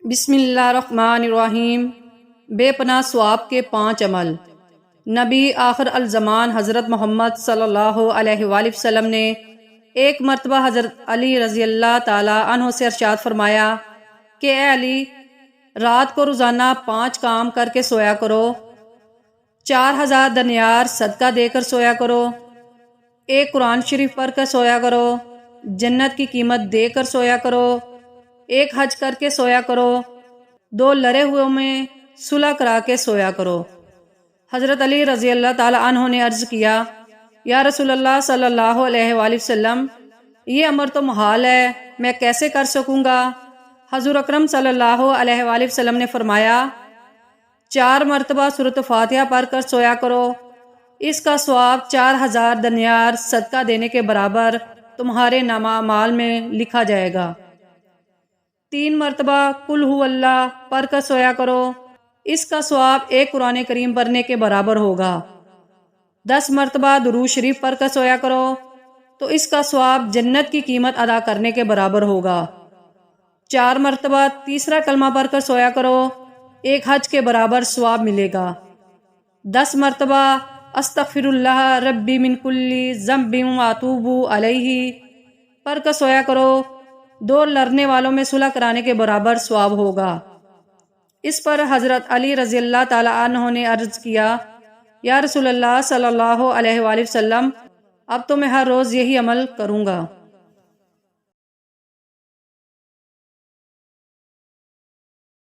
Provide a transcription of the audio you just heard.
بسم اللہ الرحمن الرحیم۔ بے پناہ ثواب کے 5 عمل۔ نبی آخر الزمان حضرت محمد صلی اللہ علیہ وآلہ وسلم نے ایک مرتبہ حضرت علی رضی اللہ تعالی عنہ سے ارشاد فرمایا کہ اے علی، رات کو روزانہ 5 کام کر کے سویا کرو، 4000 دینار صدقہ دے کر سویا کرو، ایک قرآن شریف پڑھ کر سویا کرو، جنت کی قیمت دے کر سویا کرو، ایک حج کر کے سویا کرو، 2 لڑے ہوئے میں صلح کرا کے سویا کرو۔ حضرت علی رضی اللہ تعالی عنہ نے عرض کیا، یا رسول اللہ صلی اللہ علیہ وآلہ وسلم، یہ امر تو محال ہے، میں کیسے کر سکوں گا؟ حضور اکرم صلی اللہ علیہ وآلہ وسلم نے فرمایا، 4 مرتبہ سورۃ فاتحہ پڑھ کر سویا کرو، اس کا ثواب 4000 دینار صدقہ دینے کے برابر تمہارے نامہ اعمال میں لکھا جائے گا۔ 3 مرتبہ قل ہو اللہ پڑھ کر سویا کرو، اس کا ثواب ایک قرآن کریم پڑھنے کے برابر ہوگا۔ 10 مرتبہ درود شریف پڑھ کر سویا کرو تو اس کا ثواب جنت کی قیمت ادا کرنے کے برابر ہوگا۔ 4 مرتبہ تیسرا کلمہ پڑھ کر سویا کرو، ایک حج کے برابر ثواب ملے گا۔ 10 مرتبہ استغفر اللہ ربی من کل ذنب واتوب علیہ پڑھ کر سویا کرو، 2 لڑنے والوں میں صلح کرانے کے برابر ثواب ہوگا۔ اس پر حضرت علی رضی اللہ تعالی عنہ نے عرض کیا، یا رسول اللہ صلی اللہ علیہ وآلہ وسلم، اب تو میں ہر روز یہی عمل کروں گا۔